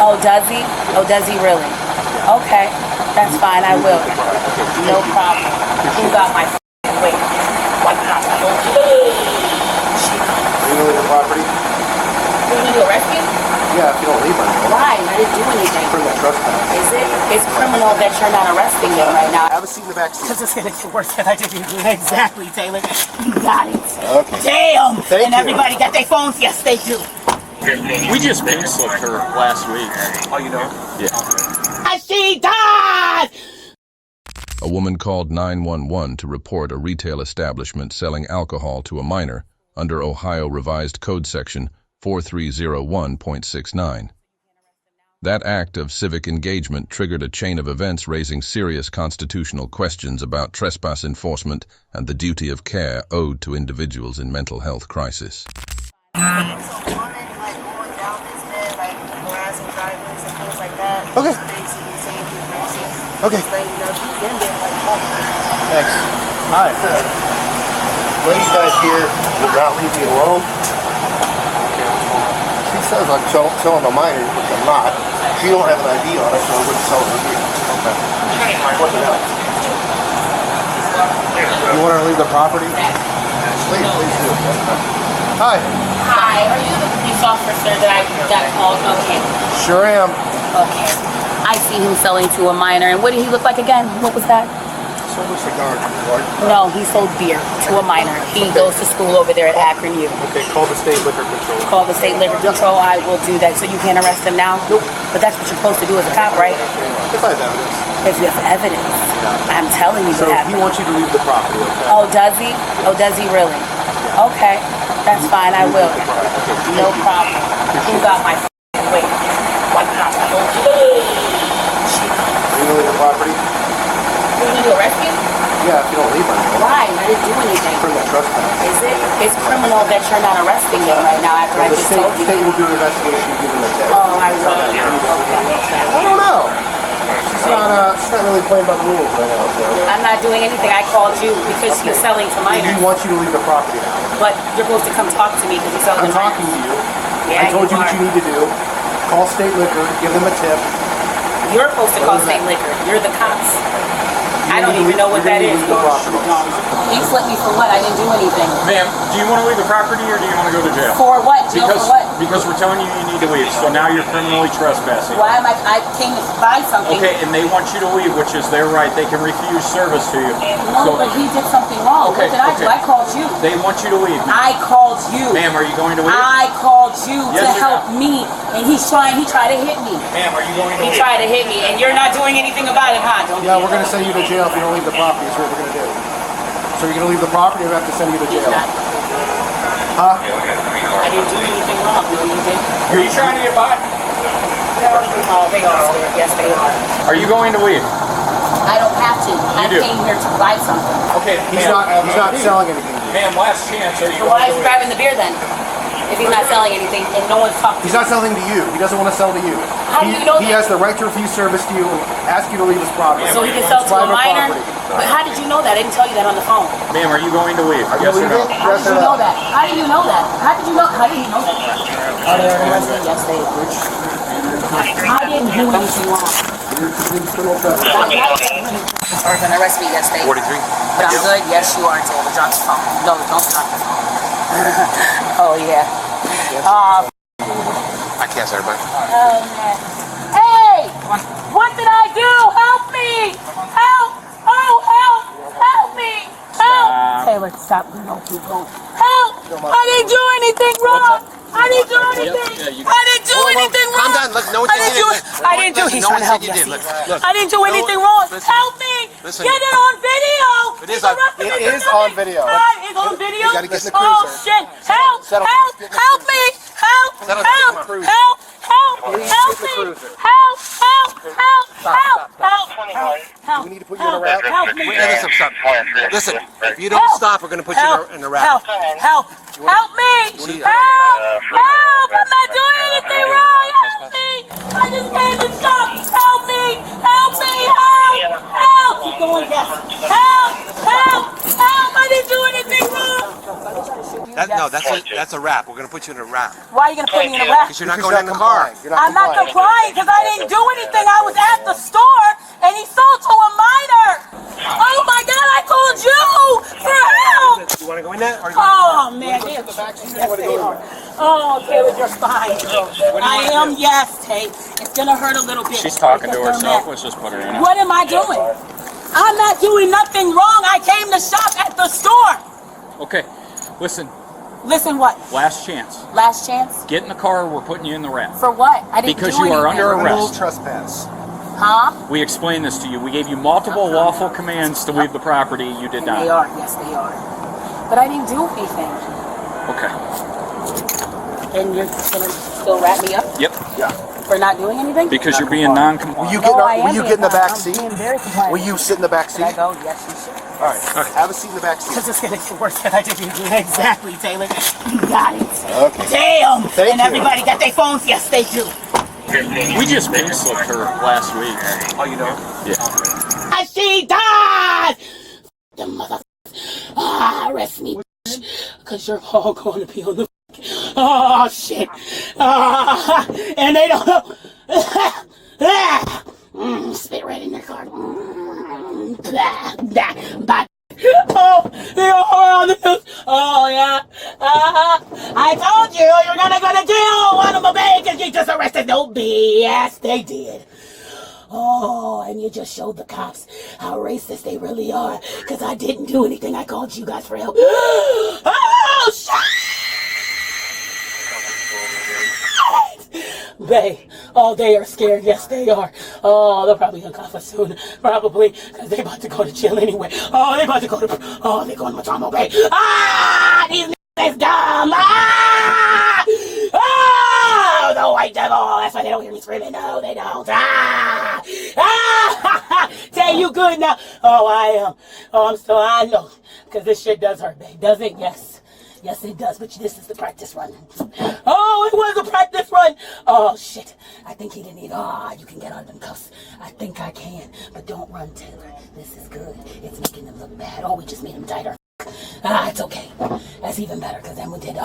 Oh, does he? Oh, does he really? Okay, that's fine, I will. No problem. Who got my wait? What not? You know the property? You need to arrest me? Yeah, if you don't leave my home. Why? I didn't do anything. Criminal trespass. Is it? It's criminal that you're not arresting me right now. Have a seat in the back seat. Because it's going to get worse than I didn't do. Exactly, Taylor. You got it. Okay. Damn! Thank and you. everybody got their phones? Yes, they do. We just pink slipped her last week. Oh, you know? Yeah. And she died! A woman called 911 to report a retail establishment selling alcohol to a minor under Ohio Revised Code Section 4301.69. That act of civic engagement triggered a chain of events raising serious constitutional questions about trespass enforcement and the duty of care owed to individuals in mental health crisis. Okay. Okay. Thanks. Hi. Lady guys here will not leave me alone. She says I'm selling a minor, which I'm not. She don't have an ID on it, so I wouldn't sell her here. Okay. What the hell? You want her to leave the property? Please do. Hi. Hi, are you the police officer that I got called? Okay. Sure am. Okay. I see him selling to a minor. And what did he look like again? What was that? Sold a cigar to the Lord. No, he sold beer to a minor. He goes to school over there at Akron U. Okay, call the state liquor control. Call the state liquor control. I will do that. So you can't arrest him now? Nope. But that's what you're supposed to do as a cop, right? If I have evidence. If you have evidence. I'm telling you So what he happened. wants you to leave the property, okay? Oh, does he? Oh, does he really? Okay. That's fine. I will. No problem. Who got my wait? What not? You know the property? You need to arrest me? Yeah, if you don't leave my home. Why? I didn't do anything. Criminal trespass. Is it? It's criminal that you're not arresting me right now after I The just state, told you. state will do an investigation and give them a tip. Oh, I will. I don't know. She's not really playing by the rules right now, so. I'm not doing anything. I called you because he's selling to He minors. wants you to leave the property now. But you're supposed to come talk to me because he's selling I'm to talking minors. to you. Yeah, I told you what are. you need to do. Call state liquor, give them a tip. You're supposed to call state liquor. You're the cops. I don't even know what that is. He flipped me for what? I didn't do anything. Ma'am, do you want to leave the property or do you want to go to jail? For what? Jail for what? Because we're telling you need to leave, so now you're criminally trespassing. Why am I came to buy something. Okay, and they want you to leave, which is their right. They can refuse service to you. No, but he did something wrong. Okay, What did I do? I called you. They want you to leave. I called you. Ma'am, are you going to leave? I called you Yes to or help no? me, and he tried to hit me. Ma'am, are you going to He leave? tried to hit me, and you're not doing anything about it, huh? Don't Yeah, be we're going to send you to jail if you don't leave the property. That's what we're going to do. So you're going to leave the property or we have to send you to jail? Huh? I didn't do anything wrong. No, you didn't. Are you trying to get by? Oh, they are scared. Yes, they are. Are you going to leave? I don't have to. I do. came here to buy something. Okay, He's not selling anything to you. Ma'am, last chance. Are you So going why to is he leave? grabbing the beer then? If he's not selling anything and no one's talking. He's not selling to you. He doesn't want to sell to you. How do you know He that? has the right to refuse service to you and ask you to leave his property. So he can sell It's to a private minor? property. But how did you know that? I didn't tell you that on the phone. Ma'am, are you going to leave? Are you Yes or leaving? no? How did Yes you or know no? that? How did you know that? How did you know? How did you know that? Oh, they're arrested? Yes, they are. I didn't do anything wrong. Are going to arrest me? Yes, they are. 43? But I'm good? Yes, you are, Taylor. Drop the phone. No, don't drop the phone. Oh, yeah. I can't say everybody. Oh, man. Hey! What did I do? Help me! Help! Oh, help! Help me! Help! Taylor, stop. No, keep going. Help! I didn't do anything wrong! I didn't do anything! I didn't do anything wrong! Calm down. Look, no one I said didn't you do did. it. I didn't do it. He's No trying one to help said you me. did. Look, I didn't do no, anything wrong. listen. Help me! Listen. Get it on video! It is on- it is on video. It's on video? You gotta get in the Oh, cruiser. shit! Help! Settle. Help! Help me! Help! Settle. Help! Get in the cruiser. Help! Help! Please Help get in the me! cruiser. Help! Help! Help! Help! Help! Help! We need to put you in a route. Help me! Wait, listen. If you don't Help. stop, we're going to put you Help! in a route. Help! Help me! Help! Help! I'm not doing anything wrong! Help me! I just came to stop! Help me! Help me! Help! Help! Keep going, yes! Help! Help! Help! I didn't do anything wrong! Yes. that's a wrap. We're gonna put you in a wrap. Why are you gonna put me in a wrap? Because you're not going in the car. I'm not complying because I didn't do anything. I was at the store and he sold to a minor. Oh my God! I called you for help. You want to go in there? Oh man, yes, they are. Oh, Taylor, you're fine. I am. Yes, Tay. It's gonna hurt a little bit. She's talking to because they're herself. mad. Let's just put her in it. What am I doing? I'm not doing nothing wrong. I came to shop at the store. Okay, listen. Listen, what? Last chance. Last chance? Get in the car. We're putting you in the wrap. For what? I didn't Because do you are anything. under Criminal arrest. trespass. Huh? We explained this to you. We gave you multiple lawful commands to leave the property. You did And they not. are. Yes, they are. But I didn't do anything. Okay. And you're gonna still wrap me up Yep. for not doing anything? Because you're being non-compliant. Will you No, I get, will am you being get in the back I'm seat? being very compliant. Will you sit in the back Should I seat? go? Yes, you should. All right. Have a seat in the back seat. This is gonna get worse than I did. Exactly, Taylor. You got it. Okay. Damn. Thank and you. everybody got their phones? Yes, they do. We just pink slipped her last week. Oh, you know? Yeah. She died! The mother... arrest me, because you're all going to be on the... Oh, shit. And they don't know... spit right in their car. Bye. Oh, they're all on the news. Oh, yeah. I told you you're gonna jail. One of my because you just arrested no BS. They did. Oh, and you just showed the cops how racist they really are. Because I didn't do anything. I called you guys for help. Oh, shit! They are scared. Yes, they are. Oh, they're probably gonna cuff us soon. Probably, because they're about to go to jail anyway. Oh, they're about to go to... Oh, they're going to Matamo Bay. Ah! These niggas is dumb! Ah! Oh, the white devil! That's why they don't hear me screaming. No, they don't. Ah! Ah! Tay, you good now? Oh, I am. Oh, I know. Because this shit does hurt, babe. Does it? Yes. Yes, it does, but this is the practice run. Oh, it was a practice run. Oh, shit. I think he didn't even... you can get out of them cuffs. I think I can, but don't run, Taylor. This is good. It's making them look bad. Oh, we just made them tighter. It's okay. That's even better, because then we did... you're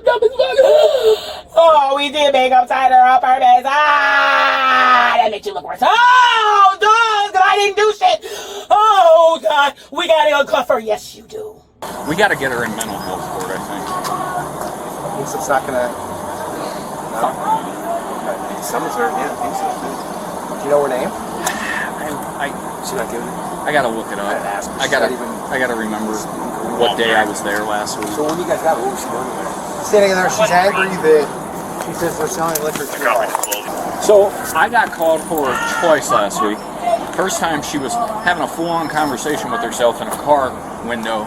dumb as fuck. Oh, we did make them tighter on purpose. That makes you look worse. Oh, God, I didn't do shit. Oh, God, we got to uncuff her. Yes, you do. We got to get her in mental health court, I think. Thinks it's not gonna... No? Okay. Someone's there, yeah, I think so. Do you know her name? She's not giving it? I got to look it up. I got to remember what day I was there last week. So when you guys got her, what was she doing there? Standing there, she's angry that she says they're selling liquor too hard. So I got called for her twice last week. First time she was having a full-on conversation with herself in a car window.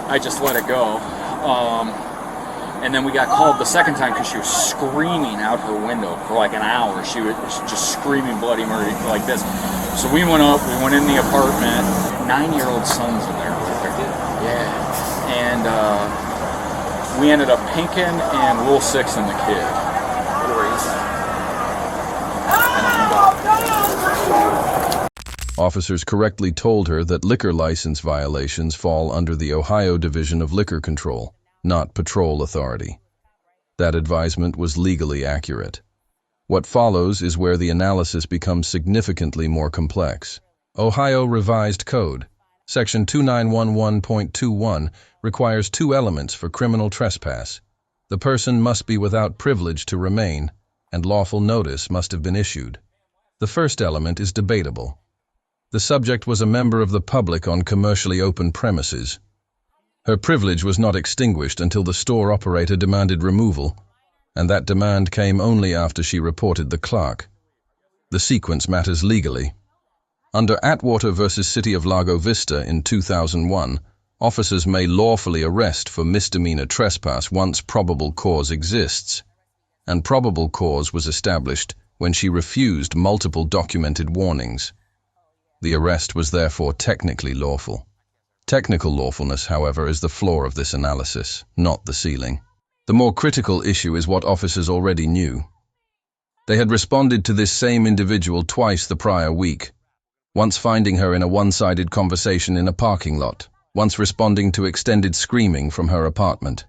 I just let it go. And then we got called the second time because she was screaming out her window for like an hour. She was just screaming bloody murder like this. So we went up, we went in the apartment. 9-year-old son's in there with her. Yeah. And we ended up pinking and Rule 6 in the kid. Officers correctly told her that liquor license violations fall under the Ohio Division of Liquor Control, not Patrol Authority. That advisement was legally accurate. What follows is where the analysis becomes significantly more complex. Ohio Revised Code, Section 2911.21, requires 2 elements for criminal trespass. The person must be without privilege to remain, and lawful notice must have been issued. The first element is debatable. The subject was a member of the public on commercially open premises. Her privilege was not extinguished until the store operator demanded removal, and that demand came only after she reported the clerk. The sequence matters legally. Under Atwater v. City of Lago Vista in 2001, officers may lawfully arrest for misdemeanor trespass once probable cause exists, and probable cause was established when she refused multiple documented warnings. The arrest was therefore technically lawful. Technical lawfulness, however, is the floor of this analysis, not the ceiling. The more critical issue is what officers already knew. They had responded to this same individual twice the prior week, once finding her in a one-sided conversation in a parking lot, once responding to extended screaming from her apartment.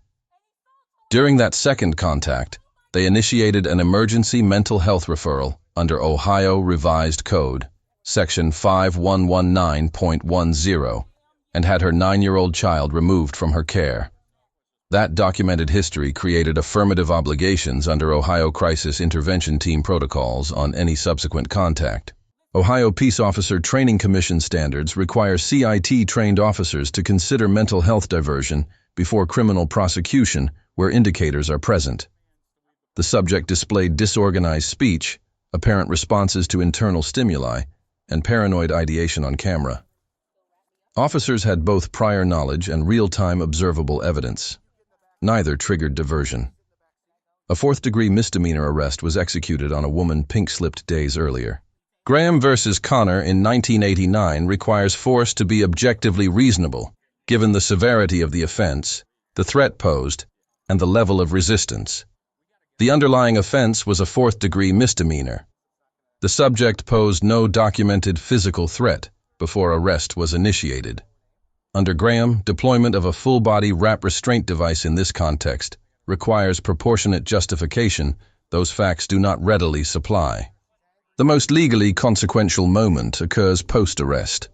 During that second contact, they initiated an emergency mental health referral under Ohio Revised Code, Section 5119.10, and had her 9-year-old child removed from her care. That documented history created affirmative obligations under Ohio Crisis Intervention Team protocols on any subsequent contact. Ohio Peace Officer Training Commission standards require CIT-trained officers to consider mental health diversion before criminal prosecution where indicators are present. The subject displayed disorganized speech, apparent responses to internal stimuli, and paranoid ideation on camera. Officers had both prior knowledge and real-time observable evidence. Neither triggered diversion. A fourth-degree misdemeanor arrest was executed on a woman pink-slipped days earlier. Graham versus Connor in 1989 requires force to be objectively reasonable, given the severity of the offense, the threat posed, and the level of resistance. The underlying offense was a fourth-degree misdemeanor. The subject posed no documented physical threat before arrest was initiated. Under Graham, deployment of a full-body wrap restraint device in this context requires proportionate justification those facts do not readily supply. The most legally consequential moment occurs post-arrest.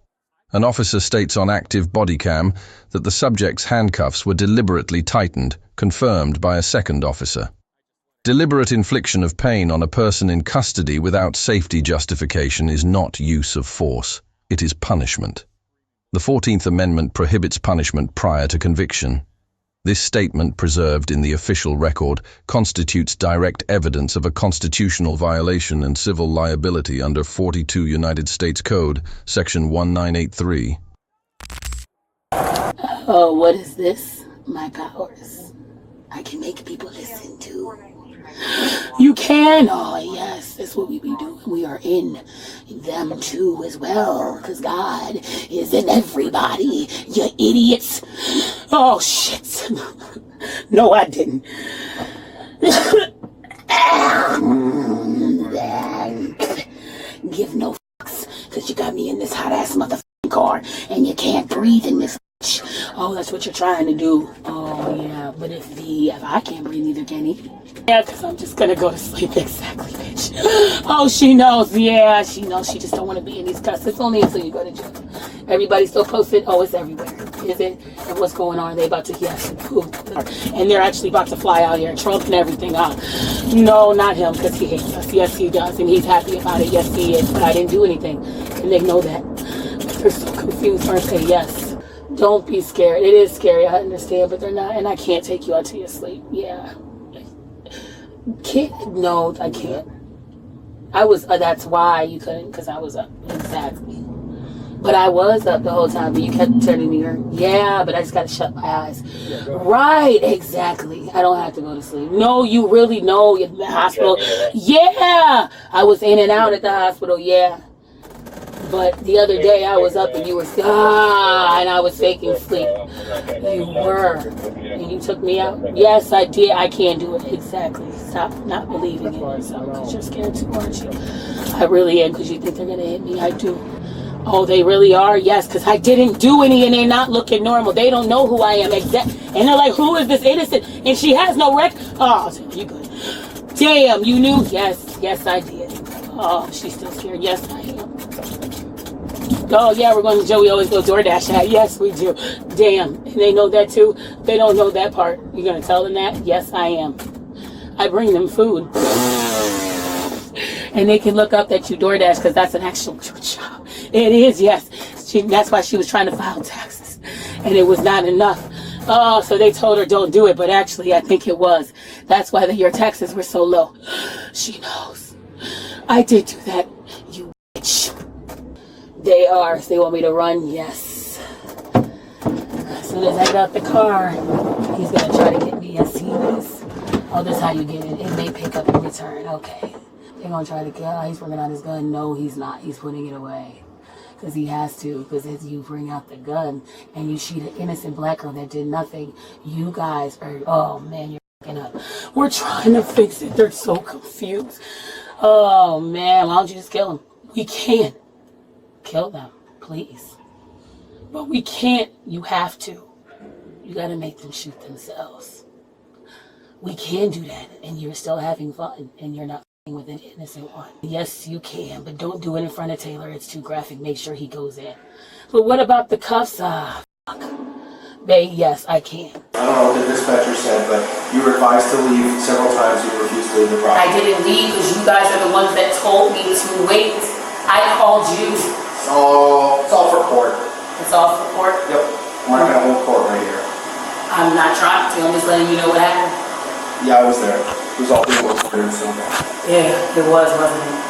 An officer states on active bodycam that the subject's handcuffs were deliberately tightened, confirmed by a second officer. Deliberate infliction of pain on a person in custody without safety justification is not use of force. It is punishment. The 14th Amendment prohibits punishment prior to conviction. This statement, preserved in the official record, constitutes direct evidence of a constitutional violation and civil liability under 42 United States Code, Section 1983. Oh, what is this? My powers. I can make people listen to. You can? Oh, yes, that's what we be doing. We are in them too as well, because God is in everybody, you idiots. Oh, shit. No, I didn't. Give no fucks, because you got me in this hot-ass motherfucking car, and you can't breathe in this. Oh, that's what you're trying to do. Oh, yeah, but if I can't breathe, neither can he. Yeah, because I'm just going to go to sleep. Exactly, bitch. Oh, she knows. Yeah, she knows. She just don't want to be in these cuts. It's only until you go to jail. Everybody still posted. Oh, it's everywhere. Is it? And what's going on? Are they about to, yes. And they're actually about to fly out here. Trump and everything. No, not him, because he hates us. Yes, he does. And he's happy about it. Yes, he is. But I didn't do anything. And they know that. They're so confused, aren't they? Yes. Don't be scared. It is scary, I understand, but they're not. And I can't take you out to your sleep. Yeah. Can't? No, I can't. I was, that's why you couldn't, because I was up. Exactly. But I was up the whole time, but you kept turning me on. Yeah, but I just got to shut my eyes. Right, exactly. I don't have to go to sleep. No, you really know. You're in the hospital. Yeah. I was in and out at the hospital. Yeah. But the other day I was up and you were, and I was faking sleep. You were. And you took me out? Yes, I did. I can't do it. Exactly. Stop not believing in yourself because you're scared too, aren't you? I really am, because you think they're going to hit me. I do. Oh, they really are? Yes, because I didn't do any and they're not looking normal. They don't know who I am. And they're like, who is this innocent? And she has no Oh, you good. Damn, you knew? Yes, yes, I did. Oh, she's still scared. Yes, I am. Oh, yeah, we're going to Joey always go DoorDash that. Yes, we do. Damn. And they know that too? They don't know that part. You're going to tell them that? Yes, I am. I bring them food. And they can look up that you DoorDash because that's an actual job. It is, yes. That's why she was trying to file taxes. And it was not enough. Oh, so they told her don't do it. But actually, I think it was. That's why your taxes were so low. She knows. I did do that. You bitch. They are. If they want me to run, yes. As soon as I get out the car, he's going to try to get me. Yes, he is. Oh, that's how you get it. It may pick up and return. Okay. They're going to try to kill. He's working on his gun. No, he's not. He's putting it away. Because he has to. Because as you bring out the gun and you shoot an innocent black girl that did nothing, you guys are, oh, man, you're fucking up. We're trying to fix it. They're so confused. Oh, man. Why don't you just kill him? We can. Kill them, please. But we can't. You have to. You gotta make them shoot themselves. We can do that, and you're still having fun, and you're not f***ing with an innocent one. Yes, you can, but don't do it in front of Taylor. It's too graphic. Make sure he goes in. But what about the cuffs? Fuck. Bae, yes, I can. I don't know what the dispatcher said, but you were advised to leave several times. You refused to leave the property. I didn't leave because you guys are the ones that told me to wait. I called you. It's all for court. It's all for court? Yep. We're not gonna hold court right here. I'm not trying to. I'm just letting you know what happened. Yeah, I was there. It was all clear and simple. Yeah, it was, wasn't it?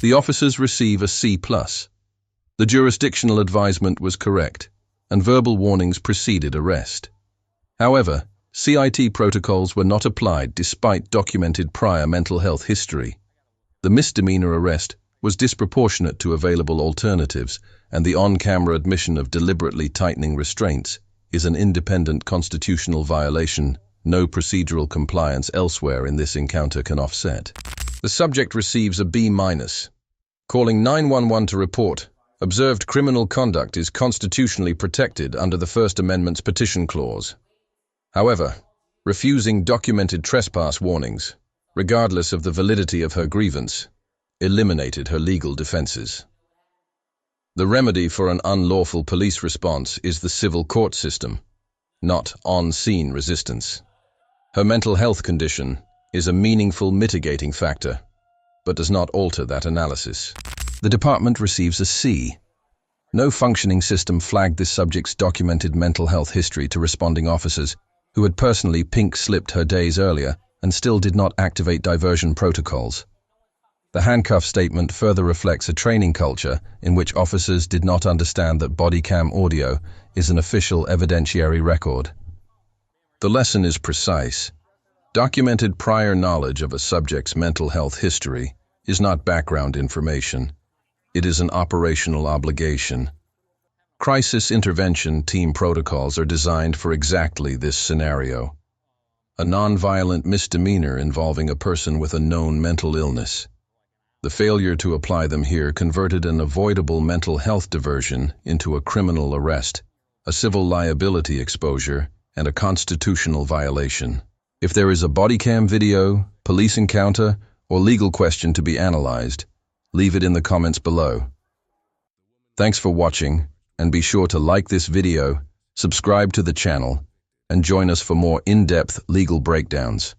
The officers receive a C+. The jurisdictional advisement was correct, and verbal warnings preceded arrest. However, CIT protocols were not applied despite documented prior mental health history. The misdemeanor arrest was disproportionate to available alternatives, and the on-camera admission of deliberately tightening restraints is an independent constitutional violation no procedural compliance elsewhere in this encounter can offset. The subject receives a B-. Calling 911 to report, observed criminal conduct is constitutionally protected under the First Amendment's Petition Clause. However, refusing documented trespass warnings, regardless of the validity of her grievance, eliminated her legal defenses. The remedy for an unlawful police response is the civil court system, not on-scene resistance. Her mental health condition is a meaningful mitigating factor, but does not alter that analysis. The department receives a C. No functioning system flagged this subject's documented mental health history to responding officers who had personally pink-slipped her days earlier and still did not activate diversion protocols. The handcuff statement further reflects a training culture in which officers did not understand that bodycam audio is an official evidentiary record. The lesson is precise. Documented prior knowledge of a subject's mental health history is not background information. It is an operational obligation. Crisis intervention team protocols are designed for exactly this scenario. A nonviolent misdemeanor involving a person with a known mental illness. The failure to apply them here converted an avoidable mental health diversion into a criminal arrest, a civil liability exposure, and a constitutional violation. If there is a bodycam video, police encounter, or legal question to be analyzed, leave it in the comments below. Thanks for watching, and be sure to like this video, subscribe to the channel, and join us for more in-depth legal breakdowns.